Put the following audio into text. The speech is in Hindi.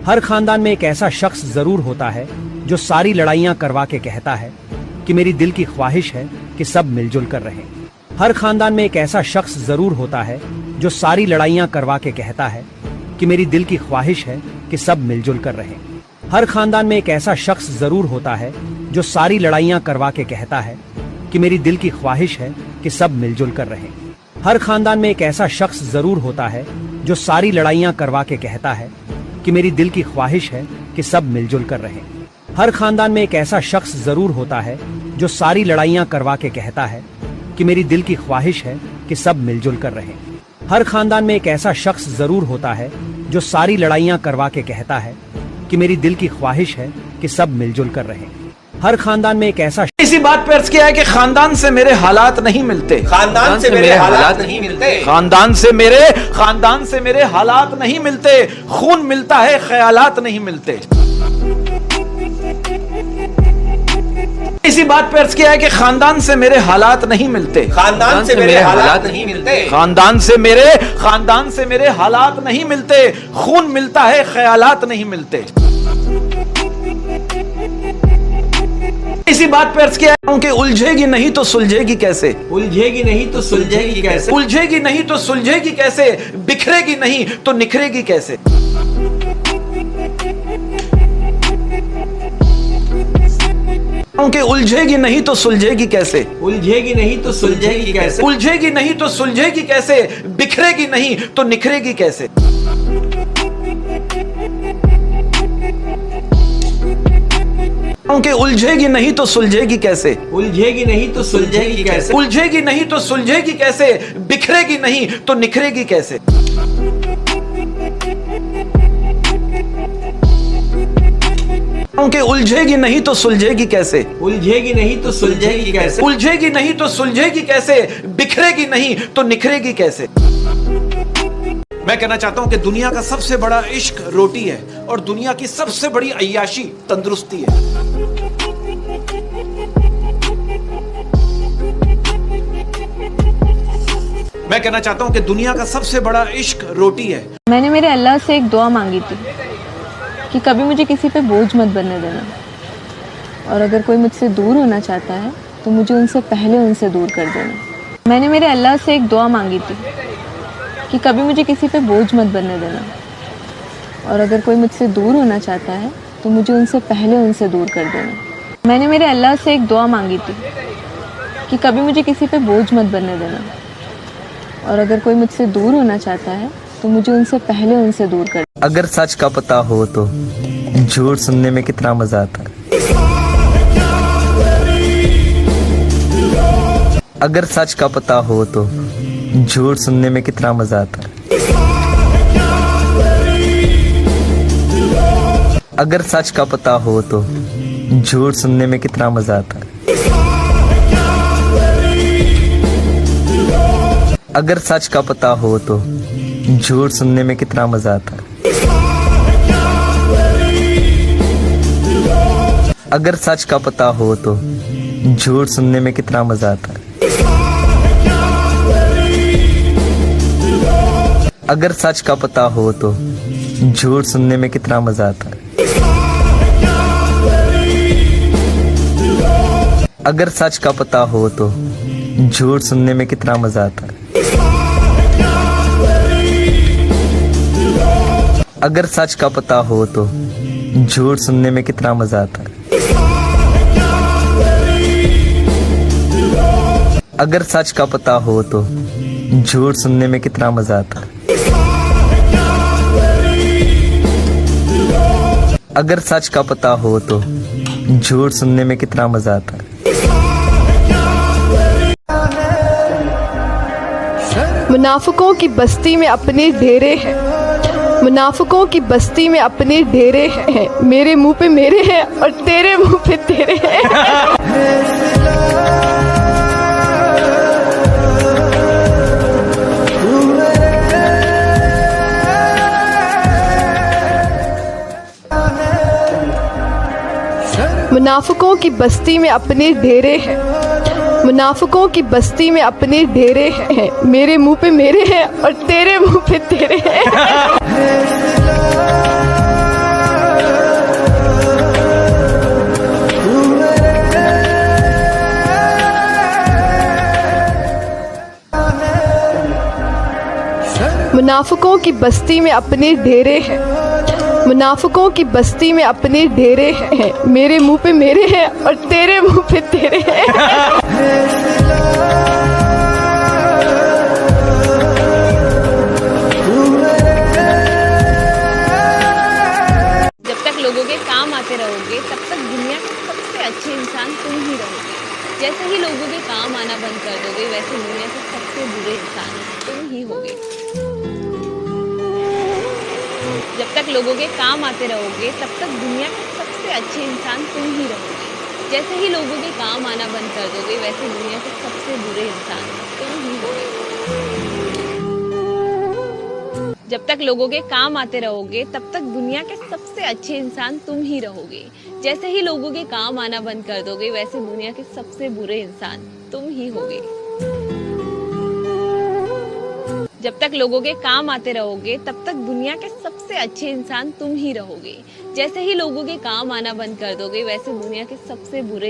हर खानदान में एक ऐसा शख्स जरूर होता है जो सारी लड़ाइयां करवा के कहता है कि मेरी दिल की ख्वाहिश है कि सब मिलजुल कर रहें। हर खानदान में एक ऐसा शख्स जरूर होता है जो सारी लड़ाइयां करवा के कहता है कि मेरी दिल की ख्वाहिश है कि सब मिलजुल कर रहें। हर खानदान में एक ऐसा शख्स जरूर होता है जो सारी लड़ाइयां करवा के कहता है कि मेरी दिल की ख्वाहिश है कि सब मिलजुल कर रहें। हर खानदान में एक ऐसा शख्स जरूर होता है जो सारी लड़ाइयां करवा के कहता है कि मेरी दिल की ख्वाहिश है कि सब मिलजुल कर रहें। हर खानदान में एक ऐसा शख्स जरूर होता है जो सारी लड़ाइयां करवा के कहता है कि मेरी दिल की ख्वाहिश है कि सब मिलजुल कर रहें। हर खानदान में एक ऐसा शख्स जरूर होता है जो सारी लड़ाइयां करवा के कहता है कि मेरी दिल की ख्वाहिश है कि सब मिलजुल कर रहें। हर खानदान में एक ऐसा इसी बात पे अर्ज किया है कि खानदान से मेरे हालात नहीं मिलते, खानदान से मेरे हालात नहीं मिलते, खानदान से मेरे हालात नहीं मिलते, खून मिलता है ख्यालात नहीं मिलते। इसी बात पे अर्ज किया है कि खानदान से मेरे हालात नहीं मिलते, खानदान से मेरे हालात नहीं मिलते, खानदान से मेरे हालात नहीं मिलते, खून मिलता है ख्यालात नहीं मिलते। इसी बात पे अर्ज किया है कि उलझेगी नहीं तो सुलझेगी कैसे, उलझेगी नहीं तो सुलझेगी कैसे, उलझेगी नहीं तो सुलझेगी कैसे, बिखरेगी नहीं तो निखरेगी कैसे। कि उलझेगी नहीं तो सुलझेगी कैसे, उलझेगी नहीं तो सुलझेगी कैसे, उलझेगी नहीं तो सुलझेगी कैसे, बिखरेगी नहीं तो निखरेगी कैसे। कि उलझेगी नहीं तो सुलझेगी कैसे, उलझेगी नहीं तो सुलझेगी कैसे, उलझेगी नहीं तो सुलझेगी कैसे, बिखरेगी नहीं तो निखरेगी कैसे। कि उलझेगी नहीं तो सुलझेगी कैसे, उलझेगी नहीं तो सुलझेगी कैसे, उलझेगी नहीं तो सुलझेगी कैसे, बिखरेगी नहीं तो निखरेगी कैसे। मैं कहना चाहता हूं कि दुनिया का सबसे बड़ा इश्क रोटी है और दुनिया की सबसे बड़ी अय्याशी तंदुरुस्ती है। मैं कहना चाहता हूं कि दुनिया का सबसे बड़ा इश्क रोटी है। मैंने मेरे अल्लाह से एक दुआ मांगी थी कि कभी मुझे किसी पे बोझ मत बनने देना, और अगर कोई मुझसे दूर होना चाहता है तो मुझे उनसे पहले उनसे दूर कर देना। मैंने मेरे अल्लाह से एक दुआ मांगी थी कि कभी मुझे किसी पे बोझ मत बनने देना, और अगर कोई मुझसे दूर होना चाहता है तो मुझे उनसे पहले उनसे दूर कर देना। मैंने मेरे अल्लाह से एक दुआ मांगी थी कि कभी मुझे किसी पे बोझ मत बनने देना, और अगर कोई मुझसे दूर होना चाहता है तो मुझे उनसे पहले उनसे दूर कर। अगर सच का पता हो तो झूठ सुनने में कितना मजा आता है। अगर सच का पता हो तो झूठ सुनने में कितना मजा आता है। अगर सच का पता हो तो झूठ सुनने में कितना मजा आता है। अगर सच का पता हो तो झूठ सुनने में कितना मजा आता है। अगर सच का पता हो तो झूठ सुनने में कितना मजा आता है। अगर सच का पता हो तो झूठ सुनने में कितना मजा आता है। अगर सच का पता हो तो झूठ सुनने में कितना मजा आता है। अगर सच का पता हो तो झूठ सुनने में कितना मजा आता है। अगर सच का पता हो तो झूठ सुनने में कितना मजा आता है। अगर सच का पता हो तो झूठ सुनने में कितना मजा आता है। मुनाफिकों की बस्ती में अपने डेरे हैं, मुनाफिकों की बस्ती में अपने डेरे हैं, मेरे मुंह पे मेरे हैं और तेरे मुंह पे तेरे हैं। मुनाफिकों की बस्ती में अपने डेरे हैं, मुनाफिकों की बस्ती में अपने डेरे हैं, मेरे मुंह पे मेरे हैं और तेरे मुंह पे तेरे हैं। मुनाफिकों की बस्ती में अपने डेरे हैं, मुनाफिकों की बस्ती में अपने डेरे हैं, मेरे मुंह पे मेरे हैं और तेरे मुंह पे तेरे हैं। जब तक लोगों के काम आते रहोगे तब तक दुनिया के सबसे अच्छे इंसान तुम ही रहोगे। जैसे ही लोगों के काम आना बंद कर दोगे वैसे दुनिया के सबसे बुरे इंसान तुम ही होगे। जब तक लोगों के काम आते रहोगे तब तक दुनिया के सबसे अच्छे इंसान तुम ही रहोगे। जैसे ही लोगों के काम आना बंद कर दोगे वैसे दुनिया के सबसे बुरे इंसान तुम ही होगे। जब तक लोगों के काम आते रहोगे तब तक दुनिया के सबसे अच्छे इंसान तुम ही रहोगे। जैसे ही लोगों के काम आना बंद कर दोगे वैसे दुनिया के सबसे बुरे इंसान तुम ही होगे। जब तक लोगों के काम आते रहोगे तब तक दुनिया के सबसे अच्छे इंसान तुम ही रहोगे। जैसे ही लोगों के काम आना बंद कर दोगे वैसे दुनिया के सबसे बुरे